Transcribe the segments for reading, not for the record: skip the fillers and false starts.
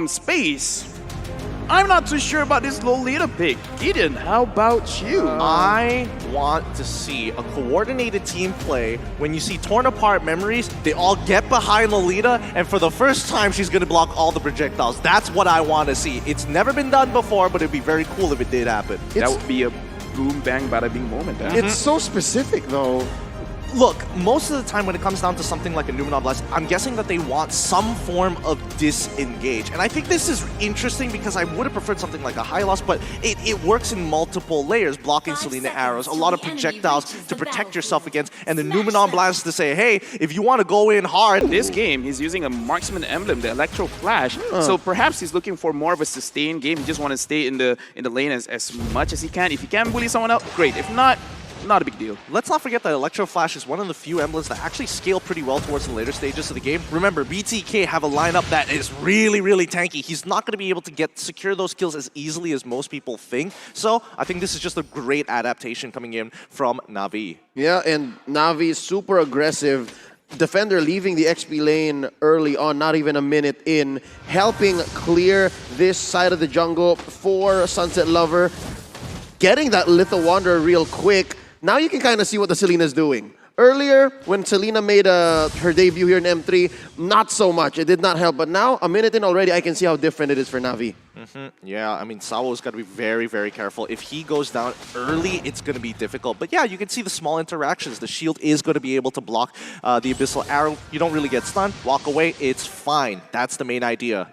space. I'm not too sure about this Lolita pick. Gideon, how about you? I want to see a coordinated team play. When you see torn apart memories, they all get behind Lolita, and for the first time, she's going to block all the projectiles. That's what I want to see. It's never been done before, but it'd be very cool if it did happen. That would be a boom, bang, bada bing moment. Huh? It's so specific, though. Look, most of the time when it comes down to something like a Numenor Blast, I'm guessing that they want some form of disengage. And I think this is interesting because I would have preferred something like a high loss, but it works in multiple layers, blocking Selena arrows, a lot of projectiles to protect yourself against, and the Numenor Blast to say, hey, if you want to go in hard. This game, he's using a marksman emblem, the Electro Flash. So perhaps he's looking for more of a sustained game. He just want to stay in the lane as much as he can. If he can bully someone out, great. If not a big deal. Let's not forget that Electro Flash is one of the few emblems that actually scale pretty well towards the later stages of the game. Remember, BTK have a lineup that is really, really tanky. He's not going to be able to secure those kills as easily as most people think. So I think this is just a great adaptation coming in from NAVI. Yeah, and NAVI is super aggressive. Defender leaving the XP lane early on, not even a minute in, helping clear this side of the jungle for Sunset Lover. Getting that Little Wanderer real quick. Now you can kind of see what the Selena's doing. Earlier, when Selena made her debut here in M3, not so much. It did not help. But now, a minute in already, I can see how different it is for NAVI. Yeah, I mean, Sawo's got to be very, very careful. If he goes down early, it's going to be difficult. But yeah, you can see the small interactions. The shield is going to be able to block the Abyssal Arrow. You don't really get stunned. Walk away, it's fine. That's the main idea.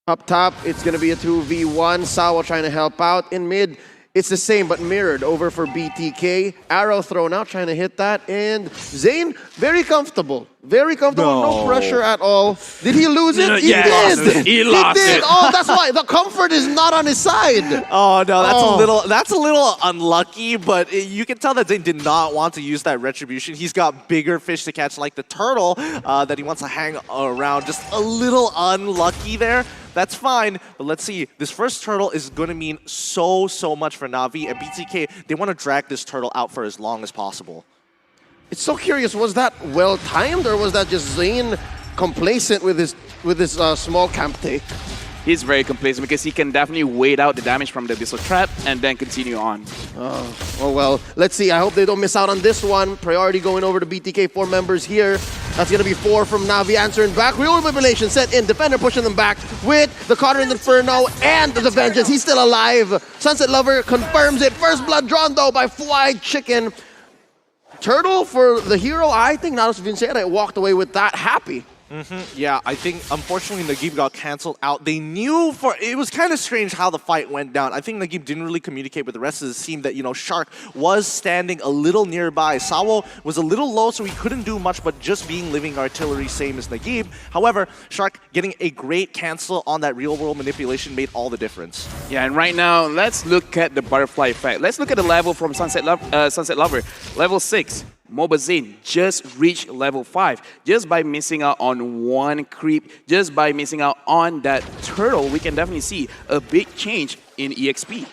Up top, it's going to be a 2v1. Sawo trying to help out. In mid, it's the same, but mirrored over for BTK. Arrow thrown out, trying to hit that. And Zane, very comfortable. Very comfortable, no pressure at all. Did he lose it? He did! He lost it. Oh, that's why. The comfort is not on his side. Oh, no, that's a little unlucky, but you can tell that Zane did not want to use that retribution. He's got bigger fish to catch, like the turtle that he wants to hang around. Just a little unlucky there. That's fine, but let's see. This first turtle is going to mean so much for NAVI, and BTK, they want to drag this turtle out for as long as possible. It's so curious, was that well-timed, or was that just Zane complacent with his small camp take? He's very complacent because he can definitely wait out the damage from the Abyssal Trap and then continue on. Oh well, let's see. I hope they don't miss out on this one. Priority going over to BTK, 4 members here. That's going to be 4 from NAVI answering back. Real manipulation set in. Defender pushing them back with the Cotter in the Inferno and the Vengeance. He's still alive. Sunset Lover confirms it. First blood drawn though by Fried Chicken. Turtle for the hero. I think Naros Vincere walked away with that happy. Yeah, I think unfortunately Nagib got cancelled out. They knew it was kind of strange how the fight went down. I think Nagib didn't really communicate with the rest of the team that, you know, Shark was standing a little nearby. Sawo was a little low, so he couldn't do much but just being living artillery, same as Nagib. However, Shark getting a great cancel on that real world manipulation made all the difference. Yeah, and right now, let's look at the butterfly effect. Let's look at the level from Sunset Lover. Level 6. Mobile Zane just reached level 5 just by missing out on one creep, just by missing out on that turtle. We can definitely see a big change in EXP.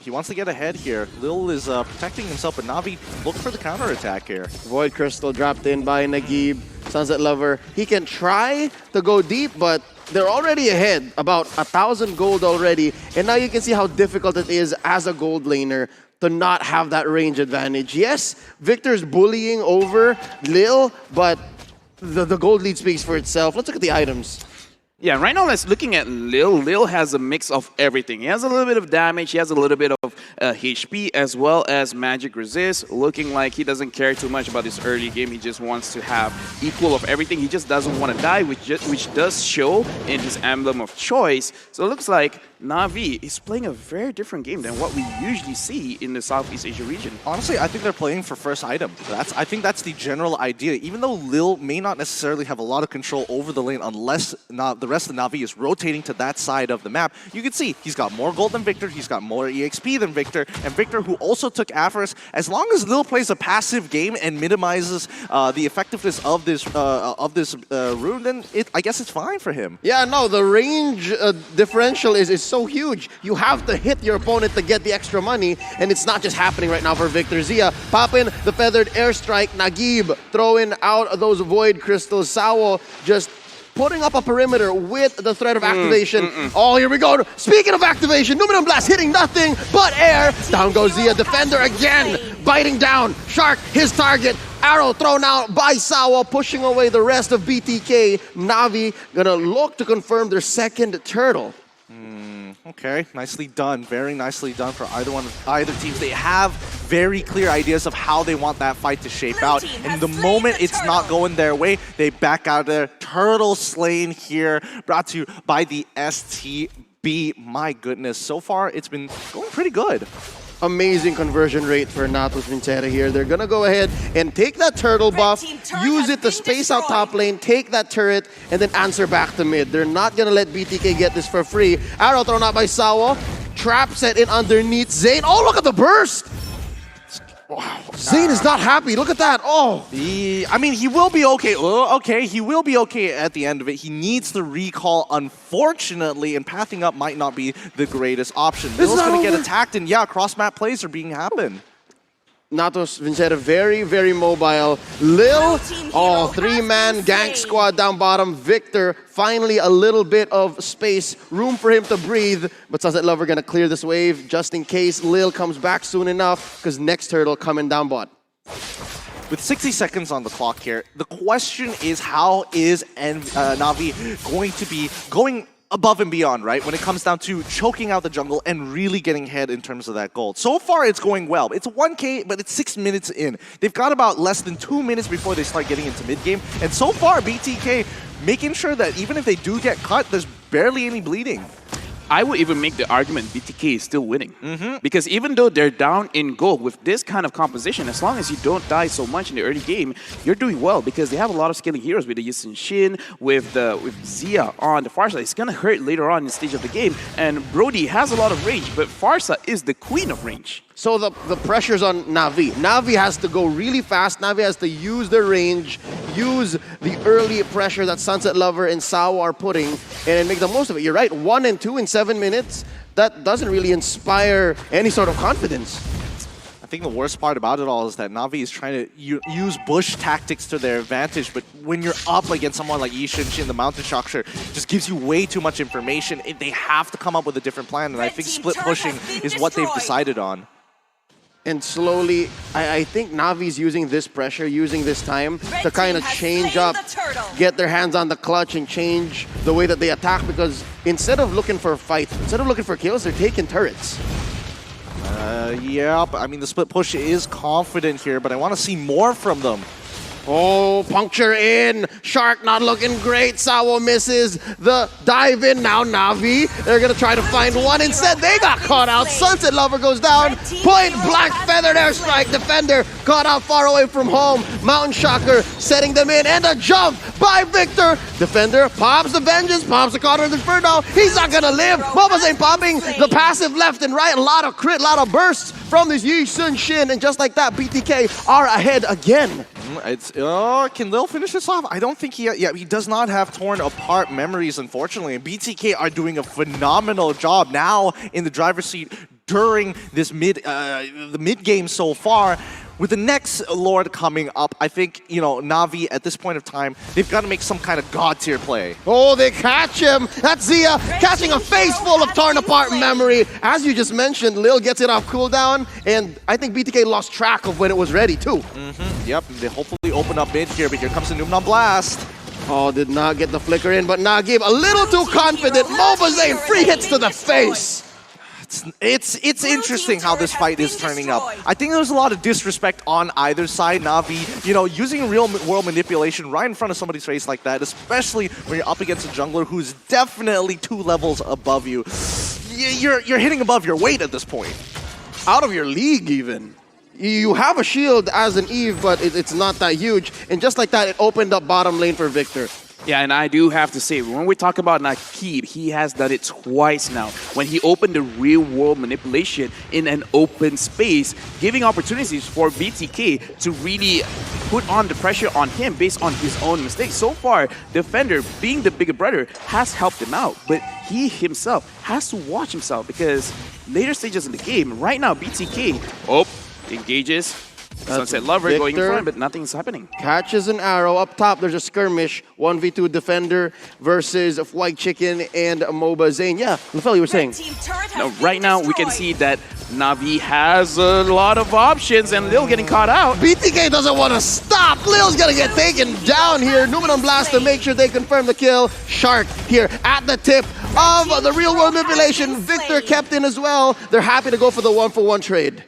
He wants to get ahead here. Lil is protecting himself, but Navi look for the counterattack here. Void Crystal dropped in by Nagib. Sunset Lover, he can try to go deep, but they're already ahead, about 1,000 gold already. And now you can see how difficult it is as a gold laner to not have that range advantage. Yes, Victor's bullying over Lil, but the gold lead speaks for itself. Let's look at the items. Yeah, right now let's looking at Lil. Lil has a mix of everything. He has a little bit of damage, he has a little bit of HP, as well as magic resist. Looking like he doesn't care too much about this early game. He just wants to have equal of everything. He just doesn't want to die, which does show in his emblem of choice. So it looks like NAVI is playing a very different game than what we usually see in the Southeast Asia region. Honestly, I think they're playing for first item. I think that's the general idea. Even though Lil may not necessarily have a lot of control over the lane unless the rest of NAVI is rotating to that side of the map, you can see he's got more gold than Victor, he's got more EXP than Victor, and Victor, who also took Avarice. As long as Lil plays a passive game and minimizes the effectiveness of this rune, then I guess it's fine for him. Yeah, no, the range differential is so huge. You have to hit your opponent to get the extra money, and it's not just happening right now for Victor. Zia popping the feathered airstrike. Nagib throwing out those void crystals. Sawo just putting up a perimeter with the threat of activation. Oh, here we go. Speaking of activation, Numinum Blast hitting nothing but air. Down goes Zia, defender again, biting down. Shark, his target. Arrow thrown out by Sawa, pushing away the rest of BTK. Navi gonna look to confirm their second turtle. Okay, nicely done. Very nicely done for either teams. They have very clear ideas of how they want that fight to shape out. And the moment it's not going their way, they back out there. Turtle slain here, brought to you by the STB. My goodness, so far it's been going pretty good. Amazing conversion rate for Natos Vincere here. They're gonna go ahead and take that turtle buff, use it to space out top lane, take that turret, and then answer back to mid. They're not gonna let BTK get this for free. Arrow thrown out by Sawa. Trap set in underneath Zane. Oh, look at the burst! Wow. Zane is not happy. Look at that. Oh. I mean, he will be okay. Okay, he will be okay at the end of it. He needs the recall, unfortunately, and pathing up might not be the greatest option. Lil's going to get attacked, and yeah, cross-map plays are being happened. Natos Vincere very, very mobile. Lil, oh, three-man gank squad down bottom. Victor, finally a little bit of space, room for him to breathe. But Sunset Lover gonna clear this wave just in case Lil comes back soon enough, because next turtle coming down bot. With 60 seconds on the clock here, the question is how is Navi going to be going above and beyond, right? When it comes down to choking out the jungle and really getting ahead in terms of that gold. So far, it's going well. It's 1K, but it's 6 minutes in. They've got about less than 2 minutes before they start getting into mid-game. And so far, BTK making sure that even if they do get cut, there's barely any bleeding. I would even make the argument BTK is still winning. Because even though they're down in gold with this kind of composition, as long as you don't die so much in the early game, you're doing well because they have a lot of scaling heroes with the Yisun Shin, with Zia on the far side. It's going to hurt later on in the stage of the game. And Brody has a lot of range, but Farsa is the queen of range. So the pressure's on Navi. Navi has to go really fast. Navi has to use their range, use the early pressure that Sunset Lover and Sawa are putting, and then make the most of it. You're right, 1 and 2 in 7 minutes. That doesn't really inspire any sort of confidence. I think the worst part about it all is that Navi is trying to use bush tactics to their advantage, but when you're up against someone like Yishin Shin, the Mountain Shocker just gives you way too much information. They have to come up with a different plan, and I think split pushing is what they've decided on. And slowly, I think Navi's using this pressure, using this time to kind of change up, get their hands on the clutch and change the way that they attack, because instead of looking for fights, instead of looking for kills, they're taking turrets. Yeah, I mean, the split push is confident here, but I want to see more from them. Oh, puncture in. Shark not looking great. Sawa misses the dive in. Now Navi, they're going to try to find one. Instead, they got caught out. Sunset Lover goes down. Point blank feathered airstrike. Defender caught out far away from home. Mountain Shocker setting them in. And a jump by Victor. Defender pops the Vengeance, pops the Counter Inferno. He's not going to live. Mobas ain't popping the passive left and right. A lot of crit, a lot of bursts from this Yisun Shin. And just like that, BTK are ahead again. Can Lil finish this off? I don't think he does not have torn apart memories, unfortunately. And BTK are doing a phenomenal job now in the driver's seat during this the mid game so far. With the next Lord coming up, I think, Navi at this point of time, they've got to make some kind of god tier play. Oh, they catch him. That's Zia catching a face full of torn apart memory. As you just mentioned, Lil gets it off cooldown, and I think BTK lost track of when it was ready, too. Yep, they hopefully open up mid here, but here comes the Numinum Blast. Oh, did not get the flicker in, but Nagib a little too confident. Mobazane free hits to the face. It's interesting how this fight is turning up. I think there's a lot of disrespect on either side. Navi, using real world manipulation right in front of somebody's face like that, especially when you're up against a jungler who's definitely 2 levels above you. You're hitting above your weight at this point. Out of your league, even. You have a shield as an Eve, but it's not that huge. And just like that, it opened up bottom lane for Victor. Yeah, and I do have to say, when we talk about Naqib, he has done it twice now. When he opened the real-world manipulation in an open space, giving opportunities for BTK to really put on the pressure on him based on his own mistakes. So far, Defender, being the bigger brother, has helped him out. But he himself has to watch himself because later stages in the game, right now, BTK, engages, Sunset Lover going in Victor. front, but nothing's happening. Catches an arrow. Up top, there's a skirmish. 1v2 defender versus White Chicken and MOBA Zane. Yeah, Lafel, you were saying. Now, right now, we can see that Navi has a lot of options, and Lil getting caught out. BTK doesn't want to stop. Lil's going to get taken down here. Numinum Blast to make sure they confirm the kill. Shark here at the tip of the real-world manipulation. Victor kept in as well. They're happy to go for the one-for-one trade.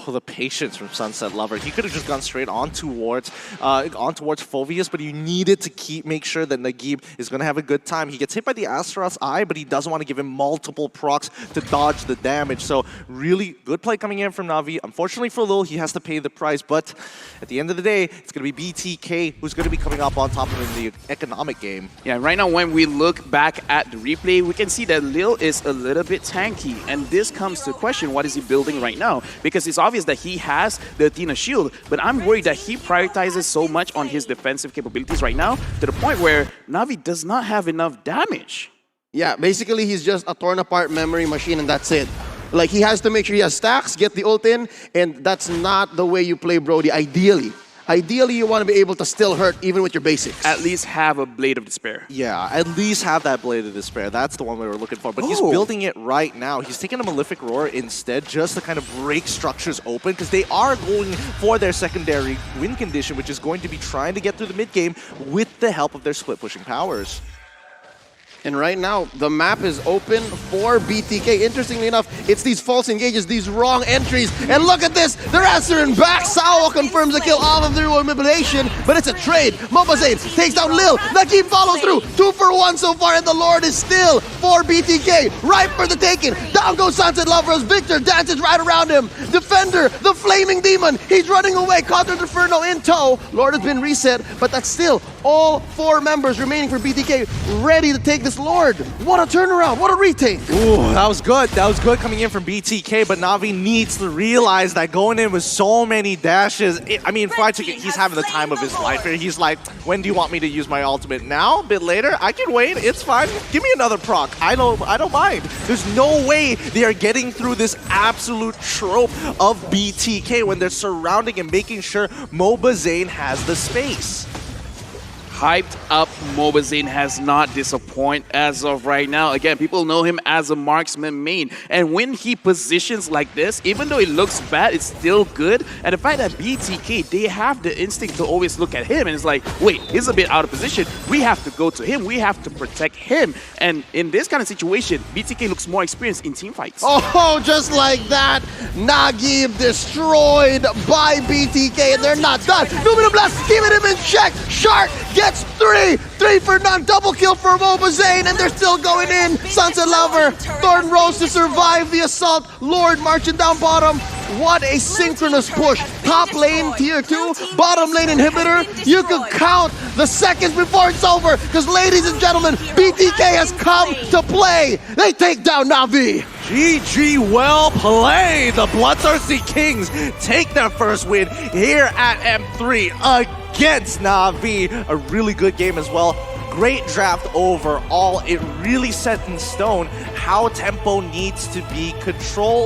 Oh, the patience from Sunset Lover. He could have just gone straight on towards Phoveus, but you needed to make sure that Nagib is going to have a good time. He gets hit by the Astaroth's Eye, but he doesn't want to give him multiple procs to dodge the damage. So really good play coming in from Navi. Unfortunately for Lil, he has to pay the price, but at the end of the day, it's going to be BTK who's going to be coming up on top of him in the economic game. Yeah, right now when we look back at the replay, we can see that Lil is a little bit tanky, and this comes to question, what is he building right now? Because it's obvious that he has the Athena shield, but I'm worried that he prioritizes so much on his defensive capabilities right now to the point where Navi does not have enough damage. Yeah, basically he's just a torn apart memory machine and that's it. Like he has to make sure he has stacks, get the ult in, and that's not the way you play Brody, ideally. Ideally, you want to be able to still hurt even with your basics. At least have a Blade of Despair. Yeah, at least have that Blade of Despair. That's the one we were looking for. But he's building it right now. He's taking a Malefic Roar instead just to kind of break structures open because they are going for their secondary win condition, which is going to be trying to get through the mid game with the help of their split pushing powers. And right now, the map is open for BTK. Interestingly enough, it's these false engages, these wrong entries. And look at this, they're answering back. Sawa confirms the kill off of the manipulation, but it's a trade. Mobazane takes down Lil. Nagib follows through. 2 for 1 so far, and the Lord is still for BTK. Right for the taking. Down goes Sunset Lover as Victor dances right around him. Defender, the Flaming Demon. He's running away. Contra Inferno in tow. Lord has been reset, but that's still all 4 members remaining for BTK ready to take this Lord. What a turnaround. What a retake. Ooh, that was good. That was good coming in from BTK, but Navi needs to realize that going in with so many dashes, I mean, Fried Chicken, he's having the time of his life here. He's like, when do you want me to use my ultimate? Now? A bit later? I can wait. It's fine. Give me another proc. I don't mind. There's no way they are getting through this absolute trope of BTK when they're surrounding and making sure MOBA Zane has the space. Hyped up Mobazane has not disappointed as of right now. Again, people know him as a marksman main. And when he positions like this, even though it looks bad, it's still good. And the fact that BTK, they have the instinct to always look at him. And it's like, wait, he's a bit out of position. We have to go to him. We have to protect him. And in this kind of situation, BTK looks more experienced in team fights. Oh, just like that, Nagib destroyed by BTK, and they're not done. Numinum Blast keeping him in check. Shark gets 3 for none, double kill for Mobazane, and they're still going in. Sunset Lover, Thorn Rose to survive the assault. Lord marching down bottom. What a synchronous push. Top lane tier 2, bottom lane inhibitor. You can count the seconds before it's over, because ladies and gentlemen, BTK has come to play. They take down Navi. GG, well played. The Bloodthirsty Kings take their first win here at M3 against Navi. A really good game as well. Great draft overall. It really set in stone how tempo needs to be controlled.